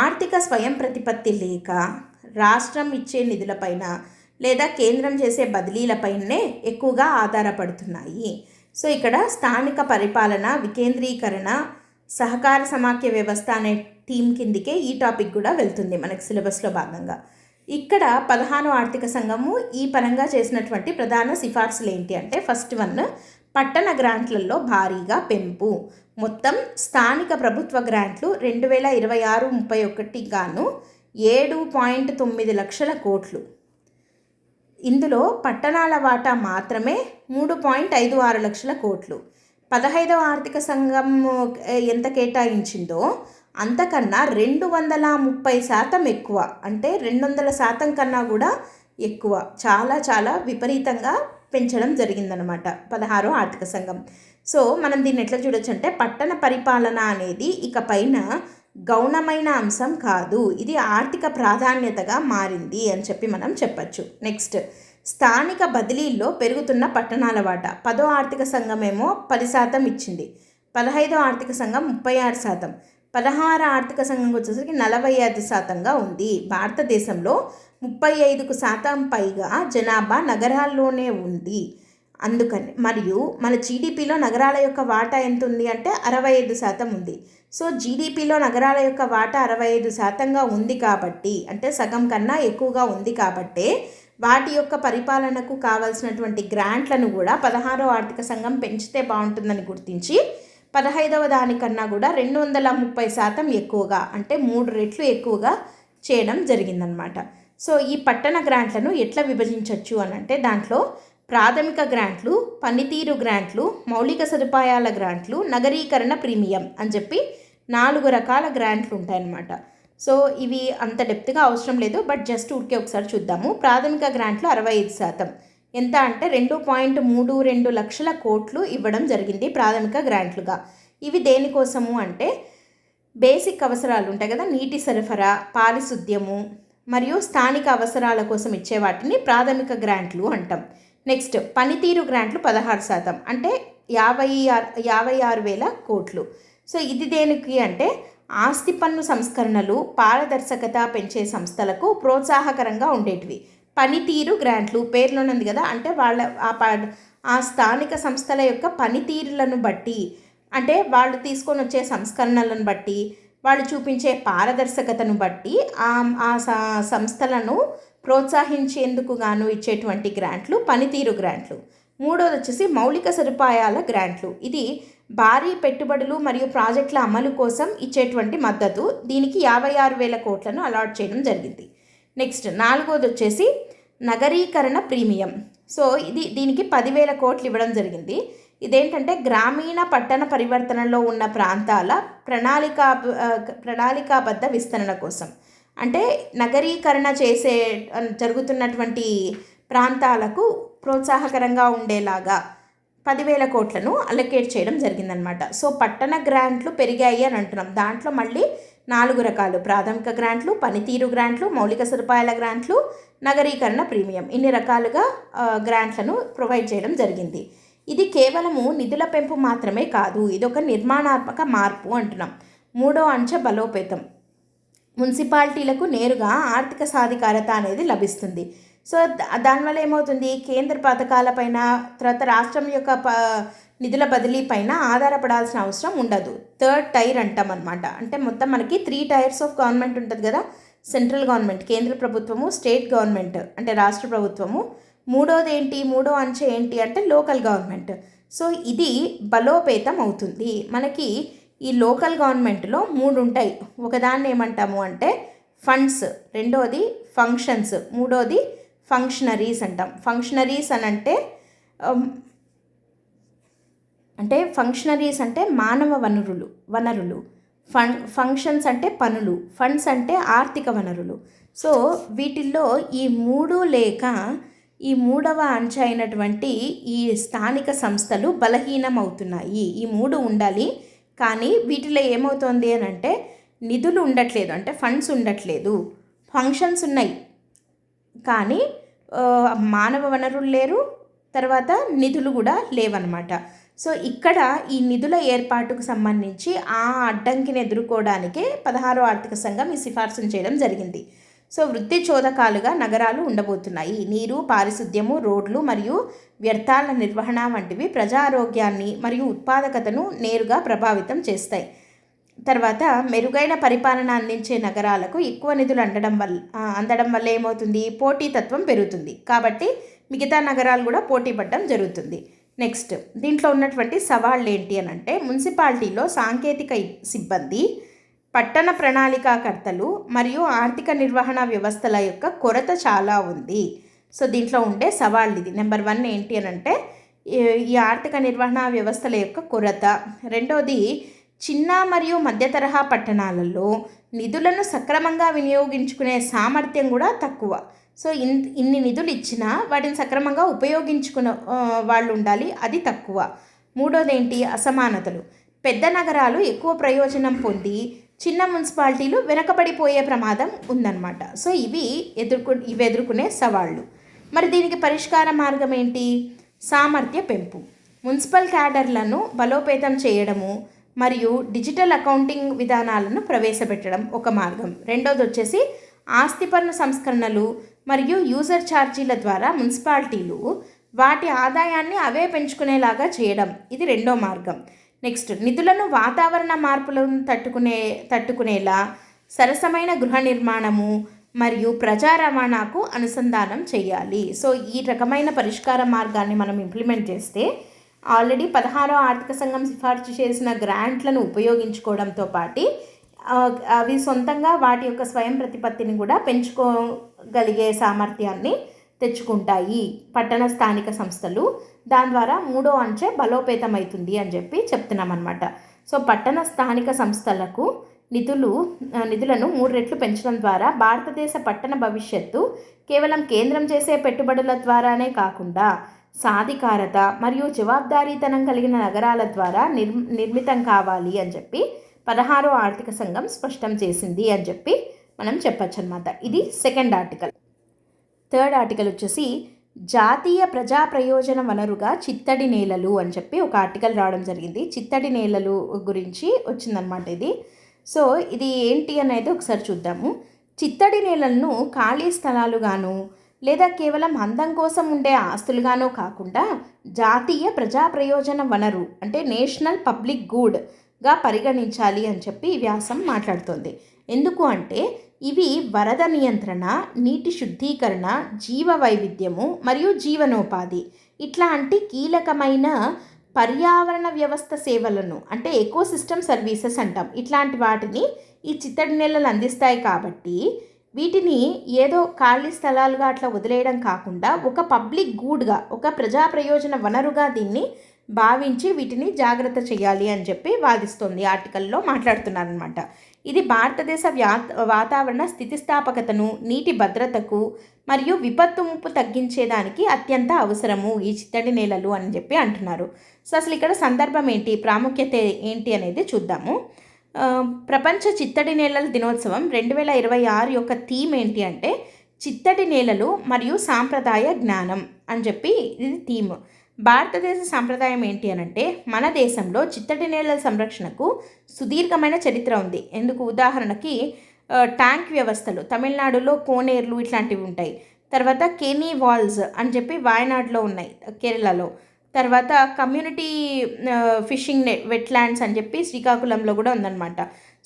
ఆర్థిక స్వయం ప్రతిపత్తి లేక రాష్ట్రం ఇచ్చే నిధులపైన లేదా కేంద్రం చేసే బదిలీలపైనే ఎక్కువగా ఆధారపడుతున్నాయి. సో ఇక్కడ స్థానిక పరిపాలన, వికేంద్రీకరణ, సహకార సమాఖ్య వ్యవస్థ అనే థీమ్ కిందికే ఈ టాపిక్ కూడా వెళ్తుంది మనకి సిలబస్లో భాగంగా. ఇక్కడ 16వ ఆర్థిక సంఘము ఈ పరంగా చేసినటువంటి ప్రధాన సిఫార్సులు ఏంటి అంటే, ఫస్ట్ వన్, పట్టణ గ్రాంట్లలో భారీగా పెంపు. మొత్తం స్థానిక ప్రభుత్వ గ్రాంట్లు 2026-31 గాను 7.9 లక్షల కోట్లు. ఇందులో పట్టణాల వాటా మాత్రమే 3.56 లక్షల కోట్లు. 15వ ఆర్థిక సంఘం ఎంత కేటాయించిందో అంతకన్నా 230% ఎక్కువ, అంటే 200% కన్నా కూడా ఎక్కువ, చాలా చాలా విపరీతంగా పెంచడం జరిగిందనమాట 16వ ఆర్థిక సంఘం. సో మనం దీన్ని ఎట్లా చూడొచ్చు అంటే, పట్టణ పరిపాలన అనేది ఇక పైన గౌణమైన అంశం కాదు, ఇది ఆర్థిక ప్రాధాన్యతగా మారింది అని చెప్పి మనం చెప్పచ్చు. నెక్స్ట్, స్థానిక బదిలీల్లో పెరుగుతున్న పట్టణాల వాటా. 10వ ఆర్థిక సంఘం ఏమో 10% ఇచ్చింది, 15వ ఆర్థిక సంఘం 36%, 16వ ఆర్థిక సంఘం వచ్చేసరికి 45%గా ఉంది. భారతదేశంలో 35% పైగా జనాభా నగరాల్లోనే ఉంది. అందుకని మరియు మన జీడిపిలో నగరాల యొక్క వాటా ఎంత ఉంది అంటే 65% ఉంది. సో జీడిపిలో నగరాల యొక్క వాటా 65%గా ఉంది కాబట్టి, అంటే సగం కన్నా ఎక్కువగా ఉంది కాబట్టే వాటి యొక్క పరిపాలనకు కావాల్సినటువంటి గ్రాంట్లను కూడా 16వ ఆర్థిక సంఘం పెంచితే బాగుంటుందని గుర్తించి 15వ దానికన్నా కూడా 230% ఎక్కువగా, అంటే 3 రెట్లు ఎక్కువగా చేయడం జరిగిందనమాట. సో ఈ పట్టణ గ్రాంట్లను ఎట్లా విభజించవచ్చు అని అంటే, దాంట్లో ప్రాథమిక గ్రాంట్లు, పనితీరు గ్రాంట్లు, మౌలిక సదుపాయాల గ్రాంట్లు, నగరీకరణ ప్రీమియం అని చెప్పి 4 రకాల గ్రాంట్లు ఉంటాయన్నమాట. సో ఇవి అంత డెప్త్గా అవసరం లేదు, బట్ జస్ట్ ఊరికే ఒకసారి చూద్దాము. ప్రాథమిక గ్రాంట్లు 65%, ఎంత అంటే 2.32 లక్షల కోట్లు ఇవ్వడం జరిగింది ప్రాథమిక గ్రాంట్లుగా. ఇవి దేనికోసము అంటే, బేసిక్ అవసరాలు ఉంటాయి కదా, నీటి సరఫరా, పారిశుద్ధ్యము మరియు స్థానిక అవసరాల కోసం ఇచ్చే వాటిని ప్రాథమిక గ్రాంట్లు అంటాం. నెక్స్ట్, పనితీరు గ్రాంట్లు 16%, అంటే 56,000 కోట్లు. సో ఇది దేనికి అంటే, ఆస్తి పన్ను సంస్కరణలు, పారదర్శకత పెంచే సంస్థలకు ప్రోత్సాహకరంగా ఉండేటివి. పనితీరు గ్రాంట్లు పేర్లోనే ఉంది కదా, అంటే వాళ్ళ ఆ స్థానిక సంస్థల యొక్క పనితీరులను బట్టి, అంటే వాళ్ళు తీసుకొని వచ్చే సంస్కరణలను బట్టి, వాళ్ళు చూపించే పారదర్శకతను బట్టి ఆ సంస్థలను ప్రోత్సహించేందుకు గాను ఇచ్చేటువంటి గ్రాంట్లు పనితీరు గ్రాంట్లు. మూడోది వచ్చేసి మౌలిక సదుపాయాల గ్రాంట్లు. ఇది భారీ పెట్టుబడులు మరియు ప్రాజెక్టుల అమలు కోసం ఇచ్చేటువంటి మద్దతు. దీనికి 56,000 కోట్లను అలాట్ చేయడం జరిగింది. నెక్స్ట్, నాలుగోది వచ్చేసి నగరీకరణ ప్రీమియం. సో దీనికి 10,000 కోట్లు ఇవ్వడం జరిగింది. ఇదేంటంటే, గ్రామీణ పట్టణ పరివర్తనలో ఉన్న ప్రాంతాల ప్రణాళికాబద్ధ విస్తరణ కోసం, అంటే నగరీకరణ జరుగుతున్నటువంటి ప్రాంతాలకు ప్రోత్సాహకరంగా ఉండేలాగా 10,000 కోట్లను అలొకేట్ చేయడం జరిగిందనమాట. సో పట్టణ గ్రాంట్లు పెరిగాయి అని అంటున్నాం. దాంట్లో మళ్ళీ 4 రకాలు: ప్రాథమిక గ్రాంట్లు, పనితీరు గ్రాంట్లు, మౌలిక సదుపాయాల గ్రాంట్లు, నగరీకరణ ప్రీమియం. ఇన్ని రకాలుగా గ్రాంట్లను ప్రొవైడ్ చేయడం జరిగింది. ఇది కేవలము నిధుల పెంపు మాత్రమే కాదు, ఇదొక నిర్మాణాత్మక మార్పు అంటున్నాం. మూడో అంచె బలోపేతం. మున్సిపాలిటీలకు నేరుగా ఆర్థిక సాధికారత అనేది లభిస్తుంది. సో దానివల్ల ఏమవుతుంది, కేంద్ర పథకాలపైన, తర్వాత రాష్ట్రం యొక్క నిధుల బదిలీ పైన ఆధారపడాల్సిన అవసరం ఉండదు. థర్డ్ టైర్ అంటాం అనమాట. అంటే మొత్తం మనకి 3 టైర్స్ ఆఫ్ గవర్నమెంట్ ఉంటుంది కదా, సెంట్రల్ గవర్నమెంట్, కేంద్ర ప్రభుత్వము, స్టేట్ గవర్నమెంట్ అంటే రాష్ట్ర ప్రభుత్వము. మూడో అంచె ఏంటి అంటే లోకల్ గవర్నమెంట్. సో ఇది బలోపేతం అవుతుంది. మనకి ఈ లోకల్ గవర్నమెంట్లో 3 ఉంటాయి. ఒకదాన్ని ఏమంటాము అంటే ఫండ్స్, రెండోది ఫంక్షన్స్, మూడోది ఫంక్షనరీస్ అంటాం. ఫంక్షనరీస్ అని అంటే ఫంక్షనరీస్ అంటే మానవ వనరులు, ఫంక్షన్స్ అంటే పనులు, ఫండ్స్ అంటే ఆర్థిక వనరులు. సో వీటిల్లో ఈ 3 లేక ఈ మూడవ అంచె అయినటువంటి ఈ స్థానిక సంస్థలు బలహీనం అవుతున్నాయి. ఈ మూడు ఉండాలి, కానీ వీటిలో ఏమవుతోంది అని అంటే నిధులు ఉండట్లేదు, అంటే ఫండ్స్ ఉండట్లేదు. ఫంక్షన్స్ ఉన్నాయి కానీ మానవ వనరులు లేరు, తర్వాత నిధులు కూడా లేవన్నమాట. సో ఇక్కడ ఈ నిధుల ఏర్పాటుకు సంబంధించి ఆ అడ్డంకిని ఎదుర్కోవడానికే 16వ ఆర్థిక సంఘం ఈ సిఫార్సును చేయడం జరిగింది. సో వృత్తి చోదకాలుగా నగరాలు ఉండబోతున్నాయి. నీరు, పారిశుద్ధ్యము, రోడ్లు మరియు వ్యర్థాల నిర్వహణ వంటివి ప్రజారోగ్యాన్ని మరియు ఉత్పాదకతను నేరుగా ప్రభావితం చేస్తాయి. తర్వాత మెరుగైన పరిపాలన అందించే నగరాలకు ఎక్కువ నిధులు అందడం వల్ల ఏమవుతుంది, పోటీతత్వం పెరుగుతుంది. కాబట్టి మిగతా నగరాలు కూడా పోటీ పడడం జరుగుతుంది. నెక్స్ట్ దీంట్లో ఉన్నటువంటి సవాళ్ళు ఏంటి అని అంటే మున్సిపాలిటీలో సాంకేతిక సిబ్బంది, పట్టణ ప్రణాళికాకర్తలు మరియు ఆర్థిక నిర్వహణ వ్యవస్థల యొక్క కొరత చాలా ఉంది. సో దీంట్లో ఉండే సవాళ్ళు ఇది. నెంబర్ 1 ఏంటి అని అంటే ఈ ఆర్థిక నిర్వహణ వ్యవస్థల యొక్క కొరత. రెండోది, చిన్న మరియు మధ్య తరహా పట్టణాలలో నిధులను సక్రమంగా వినియోగించుకునే సామర్థ్యం కూడా తక్కువ. సో ఇన్ని నిధులు ఇచ్చినా వాటిని సక్రమంగా ఉపయోగించుకున్న వాళ్ళు ఉండాలి, అది తక్కువ. మూడోది ఏంటి, అసమానతలు. పెద్ద నగరాలు ఎక్కువ ప్రయోజనం పొంది చిన్న మున్సిపాలిటీలు వెనకబడిపోయే ప్రమాదం ఉందన్నమాట. సో ఇవి ఎదుర్కొనే సవాళ్ళు. మరి దీనికి పరిష్కార మార్గం ఏంటి, సామర్థ్య పెంపు. మున్సిపల్ క్యాడర్లను బలోపేతం చేయడము మరియు డిజిటల్ అకౌంటింగ్ విధానాలను ప్రవేశపెట్టడం ఒక మార్గం. రెండోది వచ్చేసి ఆస్తి పన్ను సంస్కరణలు మరియు యూజర్ ఛార్జీల ద్వారా మున్సిపాలిటీలు వాటి ఆదాయాన్ని అవే పెంచుకునేలాగా చేయడం, ఇది రెండో మార్గం. నెక్స్ట్, నిధులను వాతావరణ మార్పులను తట్టుకునేలా సరసమైన గృహ నిర్మాణము మరియు ప్రజా రవాణాకు అనుసంధానం చేయాలి. సో ఈ రకమైన పరిష్కార మార్గాన్ని మనం ఇంప్లిమెంట్ చేస్తే ఆల్రెడీ 16వ ఆర్థిక సంఘం సిఫార్సు చేసిన గ్రాంట్లను ఉపయోగించుకోవడంతో పాటు అవి సొంతంగా వాటి యొక్క స్వయం ప్రతిపత్తిని కూడా పెంచుకోగలిగే సామర్థ్యాన్ని తెచ్చుకుంటాయి పట్టణ స్థానిక సంస్థలు. దాని ద్వారా మూడో అంచె బలోపేతం అవుతుంది అని చెప్పి చెప్తున్నాం అన్నమాట. సో పట్టణ స్థానిక సంస్థలకు నిధులను 3 రెట్లు పెంచడం ద్వారా భారతదేశ పట్టణ భవిష్యత్తు కేవలం కేంద్రం చేసే పెట్టుబడుల ద్వారానే కాకుండా సాధికారత మరియు జవాబుదారీతనం కలిగిన నగరాల ద్వారా నిర్మితం కావాలి అని చెప్పి 16వ ఆర్థిక సంఘం స్పష్టం చేసింది అని చెప్పి మనం చెప్పచ్చు అన్నమాట. ఇది సెకండ్ ఆర్టికల్. థర్డ్ ఆర్టికల్ వచ్చేసి జాతీయ ప్రజా ప్రయోజన వనరుగా చిత్తడి నేలలు అని చెప్పి ఒక ఆర్టికల్ రావడం జరిగింది. చిత్తడి నేలలు గురించి వచ్చిందనమాట ఇది. సో ఇది ఏంటి అనేది ఒకసారి చూద్దాము. చిత్తడి నేలలను ఖాళీ స్థలాలుగాను లేదా కేవలం అందం కోసం ఉండే ఆస్తులుగానో కాకుండా జాతీయ ప్రజా ప్రయోజన వనరు అంటే నేషనల్ పబ్లిక్ గుడ్గా పరిగణించాలి అని చెప్పి ఈ వ్యాసం మాట్లాడుతుంది. ఎందుకు అంటే ఇవి వరద నియంత్రణ, నీటి శుద్ధీకరణ, జీవ వైవిధ్యము మరియు జీవనోపాధి ఇట్లాంటి కీలకమైన పర్యావరణ వ్యవస్థ సేవలను అంటే ఎకోసిస్టమ్ సర్వీసెస్ అంటాం. ఇట్లాంటి వాటిని ఈ చిత్తడి నేలలు అందిస్తాయి. కాబట్టి వీటిని ఏదో ఖాళీ స్థలాలుగా అట్లా వదిలేయడం కాకుండా ఒక పబ్లిక్ గూడ్గా, ఒక ప్రజా ప్రయోజన వనరుగా దీన్ని భావించి వీటిని జాగ్రత్త చేయాలి అని చెప్పి వాదిస్తోంది. ఆర్టికల్లో మాట్లాడుతున్నారనమాట. ఇది భారతదేశ వాతావరణ స్థితిస్థాపకతను, నీటి భద్రతకు మరియు విపత్తు ముప్పు తగ్గించేదానికి అత్యంత అవసరము ఈ చిత్తడి నేలలు అని చెప్పి అంటున్నారు. సో అసలు ఇక్కడ సందర్భం ఏంటి, ప్రాముఖ్యత ఏంటి అనేది చూద్దాము. ప్రపంచ చిత్తడి నేలల దినోత్సవం 2026 యొక్క థీమ్ ఏంటి అంటే చిత్తడి నేలలు మరియు సాంప్రదాయ జ్ఞానం అని చెప్పి ఇది థీమ్. భారతదేశ సాంప్రదాయం ఏంటి అనంటే మన దేశంలో చిత్తడి నేలల సంరక్షణకు సుదీర్ఘమైన చరిత్ర ఉంది. ఎందుకు, ఉదాహరణకి ట్యాంక్ వ్యవస్థలు తమిళనాడులో కోనేర్లు ఇట్లాంటివి ఉంటాయి. తర్వాత కెనీ వాల్స్ అని చెప్పి వాయనాడులో ఉన్నాయి కేరళలో. తర్వాత కమ్యూనిటీ ఫిషింగ్ వెట్లాండ్స్ అని చెప్పి శ్రీకాకుళంలో కూడా ఉందన్నమాట.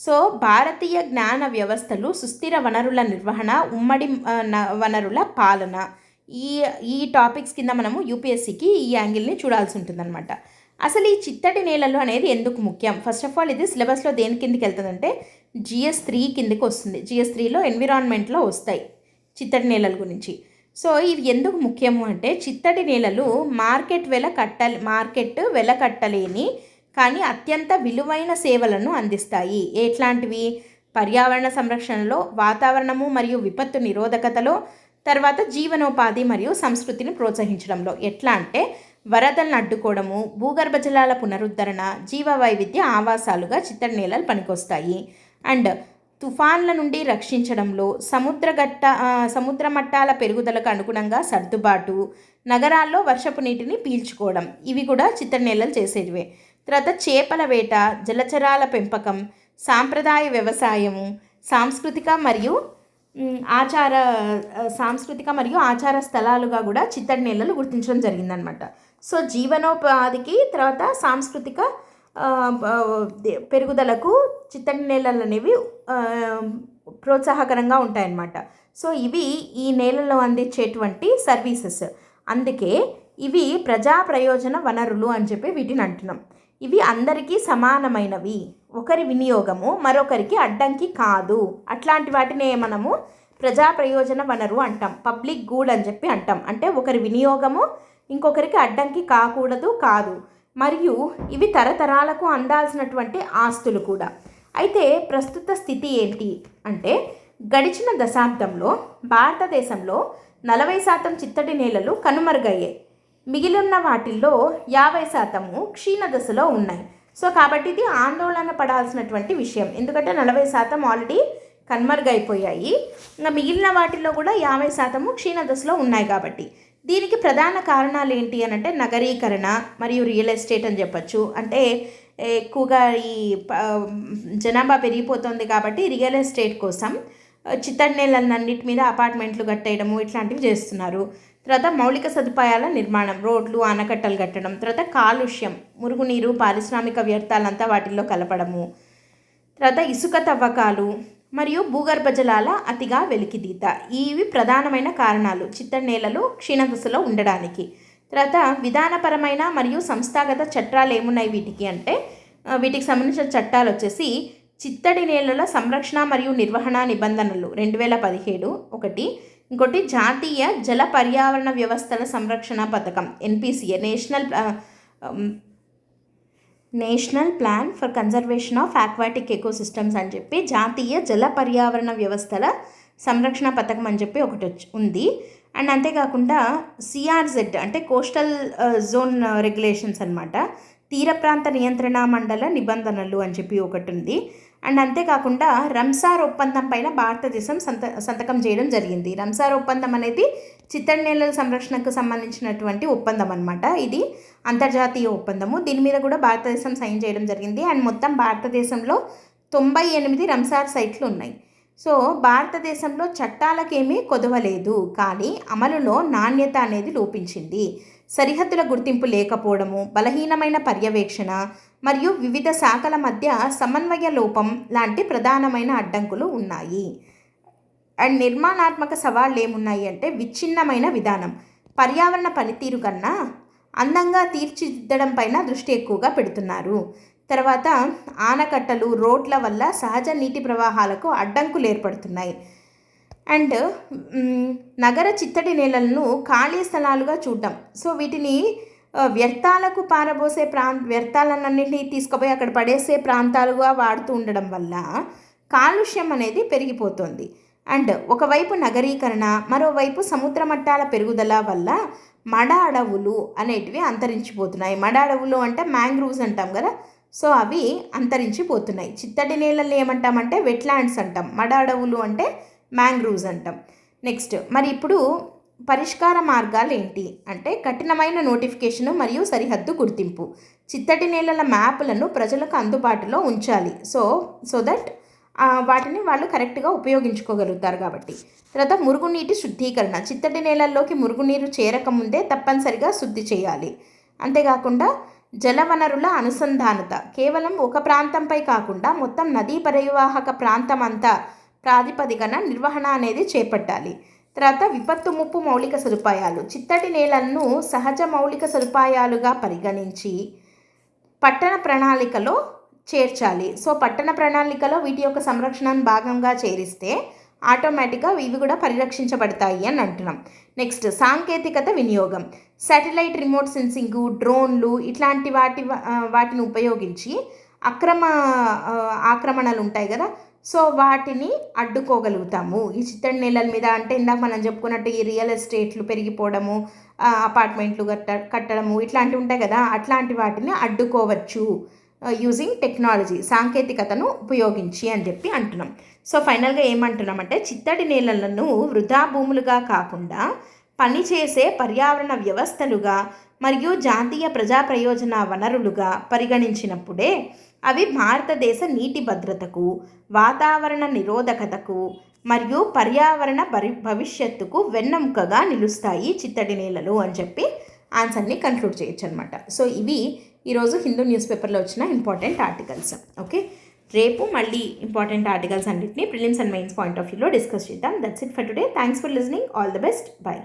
సో భారతీయ జ్ఞాన వ్యవస్థలు, సుస్థిర వనరుల నిర్వహణ, ఉమ్మడి వనరుల పాలన, ఈ టాపిక్స్ కింద మనము యూపీఎస్సీకి ఈ యాంగిల్ని చూడాల్సి ఉంటుందన్నమాట. అసలు ఈ చిత్తడి నేలలు అనేది ఎందుకు ముఖ్యం? ఫస్ట్ ఆఫ్ ఆల్ ఇది సిలబస్లో దేని కిందకి వెళ్తుందంటే GS 3 కిందకి వస్తుంది. GS 3లో ఎన్విరాన్మెంట్లో వస్తాయి చిత్తడి నేలల గురించి. సో ఇవి ఎందుకు ముఖ్యము అంటే చిత్తడి నేలలు మార్కెట్ వెల కట్టలేని కానీ అత్యంత విలువైన సేవలను అందిస్తాయి. ఎట్లాంటివి? పర్యావరణ సంరక్షణలో, వాతావరణము మరియు విపత్తు నిరోధకతలో, తర్వాత జీవనోపాధి మరియు సంస్కృతిని ప్రోత్సహించడంలో. ఎట్లా అంటే వరదలను అడ్డుకోవడము, భూగర్భ జలాల పునరుద్ధరణ, జీవ వైవిధ్య ఆవాసాలుగా చిత్తడి నేలలు పనికొస్తాయి. అండ్ తుఫాన్ల నుండి రక్షించడంలో, సముద్ర మట్టాల పెరుగుదలకు అనుగుణంగా సర్దుబాటు, నగరాల్లో వర్షపు నీటిని పీల్చుకోవడం, ఇవి కూడా చిత్తడి నేలలు చేసేటివే. తర్వాత చేపల వేట, జలచరాల పెంపకం, సాంప్రదాయ వ్యవసాయము, సాంస్కృతిక మరియు ఆచార స్థలాలుగా కూడా చిత్తడి నేలలు గుర్తించడం జరిగిందనమాట. సో జీవనోపాధికి, తర్వాత సాంస్కృతిక పెరుగుదలకు చిత్తడి నేలలు అనేవి ప్రోత్సాహకరంగా ఉంటాయన్నమాట. సో ఇవి ఈ నేలలో అందించేటువంటి సర్వీసెస్. అందుకే ఇవి ప్రజా ప్రయోజన వనరులు అని చెప్పి వీటిని అంటున్నాం. ఇవి అందరికీ సమానమైనవి, ఒకరి వినియోగము మరొకరికి అడ్డంకి కాదు. అట్లాంటి వాటినే మనము ప్రజా ప్రయోజన వనరు అంటాం, పబ్లిక్ గూడ్ అని చెప్పి అంటాం. అంటే ఒకరి వినియోగము ఇంకొకరికి అడ్డంకి కాకూడదు, కాదు. మరియు ఇవి తరతరాలకు అందాల్సినటువంటి ఆస్తులు కూడా. అయితే ప్రస్తుత స్థితి ఏంటి అంటే, గడిచిన దశాబ్దంలో భారతదేశంలో 40% చిత్తడి నేలలు కనుమరుగయ్యాయి. మిగిలిన వాటిల్లో 50% క్షీణ దశలో ఉన్నాయి. సో కాబట్టి ఇది ఆందోళన పడాల్సినటువంటి విషయం. ఎందుకంటే 40% ఆల్రెడీ కనుమరుగైపోయాయి, ఇంకా మిగిలిన వాటిల్లో కూడా 50% క్షీణ దశలో ఉన్నాయి. కాబట్టి దీనికి ప్రధాన కారణాలు ఏంటి అని అంటే నగరీకరణ మరియు రియల్ ఎస్టేట్ అని చెప్పచ్చు. అంటే ఎక్కువగా ఈ జనాభా పెరిగిపోతుంది కాబట్టి రియల్ ఎస్టేట్ కోసం చిత్తడి నేలన్నిటి మీద అపార్ట్మెంట్లు కట్టేయడము ఇట్లాంటివి చేస్తున్నారు. తర్వాత మౌలిక సదుపాయాల నిర్మాణం, రోడ్లు, ఆనకట్టలు కట్టడం, తర్వాత కాలుష్యం, మురుగునీరు, పారిశ్రామిక వ్యర్థాలంతా వాటిల్లో కలపడము, తర్వాత ఇసుక తవ్వకాలు మరియు భూగర్భ జలాల అతిగా వెలికితీత, ఇవి ప్రధానమైన కారణాలు చిత్తడి నేలలు క్షీణదశలో ఉండడానికి. తర్వాత విధానపరమైన మరియు సంస్థాగత చట్టాలు ఏమున్నాయి వీటికి అంటే, వీటికి సంబంధించిన చట్టాలు వచ్చేసి చిత్తడి నేలల సంరక్షణ మరియు నిర్వహణ నిబంధనలు 2017 ఒకటి, ఇంకోటి జాతీయ జల పర్యావరణ వ్యవస్థల సంరక్షణ పథకం NPCA, national plan for conservation of aquatic ecosystems అని చెప్పి జాతీయ జల పర్యావరణ వ్యవస్థల సంరక్షణ పథకం అని చెప్పి ఒకటి ఉంది. అండ్ అంతేకాకుండా CRZ అంటే కోస్టల్ జోన్ రెగ్యులేషన్స్ అనమాట, తీర ప్రాంత నియంత్రణ మండల నిబంధనలు అని చెప్పి ఒకటి ఉంది. అండ్ అంతేకాకుండా రంసార్ ఒప్పందం పైన భారతదేశం సంతకం చేయడం జరిగింది. రంసార్ ఒప్పందం అనేది చిత్తడి నేలల సంరక్షణకు సంబంధించినటువంటి ఒప్పందం అనమాట. ఇది అంతర్జాతీయ ఒప్పందము. దీని మీద కూడా భారతదేశం సైన్ చేయడం జరిగింది. అండ్ మొత్తం భారతదేశంలో 98 రంసార్ సైట్లు ఉన్నాయి. సో భారతదేశంలో చట్టాలకేమీ కొదవలేదు, కానీ అమలులో నాణ్యత అనేది లోపించింది. సరిహద్దుల గుర్తింపు లేకపోవడము, బలహీనమైన పర్యవేక్షణ మరియు వివిధ శాఖల మధ్య సమన్వయ లోపం లాంటి ప్రధానమైన అడ్డంకులు ఉన్నాయి. అండ్ నిర్మాణాత్మక సవాళ్ళు ఏమున్నాయి అంటే విచ్ఛిన్నమైన విధానం, పర్యావరణ పనితీరు కన్నా అందంగా తీర్చిదిద్దడం పైన దృష్టి ఎక్కువగా పెడుతున్నారు. తర్వాత ఆనకట్టలు, రోడ్ల వల్ల సహజ నీటి ప్రవాహాలకు అడ్డంకులు ఏర్పడుతున్నాయి. అండ్ నగర చిత్తడి నేలలను ఖాళీ స్థలాలుగా చూడడం. సో వీటిని వ్యర్థాలకు పారబోసే వ్యర్థాలన్నింటినీ తీసుకుపోయి అక్కడ పడేసే ప్రాంతాలుగా వాడుతూ ఉండడం వల్ల కాలుష్యం అనేది పెరిగిపోతుంది. అండ్ ఒకవైపు నగరీకరణ, మరోవైపు సముద్ర మట్టాల పెరుగుదల వల్ల మడ అడవులు అనేటివి అంతరించిపోతున్నాయి. మడ అడవులు అంటే మ్యాంగ్రూవ్స్ అంటాం కదా, సో అవి అంతరించిపోతున్నాయి. చిత్తడి నేలలు ఏమంటామంటే వెట్లాండ్స్ అంటాం, మడ అడవులు అంటే మ్యాంగ్రూవ్స్ అంటాం. నెక్స్ట్ మరి ఇప్పుడు పరిష్కార మార్గాలు ఏంటి అంటే కఠినమైన నోటిఫికేషను మరియు సరిహద్దు గుర్తింపు. చిత్తడి నేలల మ్యాప్లను ప్రజలకు అందుబాటులో ఉంచాలి. సో దట్ వాటిని వాళ్ళు కరెక్ట్గా ఉపయోగించుకోగలుగుతారు కాబట్టి. తర్వాత మురుగునీటి శుద్ధీకరణ, చిత్తడి నేలల్లోకి మురుగునీరు చేరకముందే తప్పనిసరిగా శుద్ధి చేయాలి. అంతేకాకుండా జలవనరుల అనుసంధానత, కేవలం ఒక ప్రాంతంపై కాకుండా మొత్తం నదీ పరివాహక ప్రాంతం అంతా ప్రాతిపదికన నిర్వహణ అనేది చేపట్టాలి. తర్వాత విపత్తు ముప్పు మౌలిక సదుపాయాలు, చిత్తడి నేలలను సహజ మౌలిక సదుపాయాలుగా పరిగణించి పట్టణ ప్రణాళికలో చేర్చాలి. సో పట్టణ ప్రణాళికలో వీటి యొక్క సంరక్షణను భాగంగా చేరిస్తే ఆటోమేటిక్గా ఇవి కూడా పరిరక్షించబడతాయి అని అంటున్నాం. నెక్స్ట్ సాంకేతికత వినియోగం, శాటిలైట్ రిమోట్ సెన్సింగు, డ్రోన్లు ఇట్లాంటి వాటిని ఉపయోగించి ఆక్రమణలు ఉంటాయి కదా, సో వాటిని అడ్డుకోగలుగుతాము ఈ చిత్తడి నేలల మీద. అంటే ఇందాక మనం చెప్పుకున్నట్టు ఈ రియల్ ఎస్టేట్లు పెరిగిపోవడము, అపార్ట్మెంట్లు కట్టడము ఇట్లాంటివి ఉంటాయి కదా, అట్లాంటి వాటిని అడ్డుకోవచ్చు యూజింగ్ టెక్నాలజీ, సాంకేతికతను ఉపయోగించి అని చెప్పి అంటున్నాం. సో ఫైనల్గా ఏమంటున్నామంటే చిత్తడి నేలలను వృధా భూములుగా కాకుండా పనిచేసే పర్యావరణ వ్యవస్థలుగా మరియు జాతీయ ప్రజా ప్రయోజన వనరులుగా పరిగణించినప్పుడే అవి భారతదేశ నీటి భద్రతకు, వాతావరణ నిరోధకతకు మరియు పర్యావరణ భవిష్యత్తుకు వెన్నెముకగా నిలుస్తాయి చిత్తడి నేలలు అని చెప్పి ఆన్సర్ని కన్క్లూడ్ చేయొచ్చు అనమాట. సో ఇవి ఈరోజు హిందూ న్యూస్ పేపర్లో వచ్చిన ఇంపార్టెంట్ ఆర్టికల్స్. ఓకే, రేపు మళ్ళీ ఇంపార్టెంట్ ఆర్టికల్స్ అన్నింటినీ prelims and mains point of వ్యూలో డిస్కస్ చేద్దాం. That's it for today. Thanks for listening. All the best. By.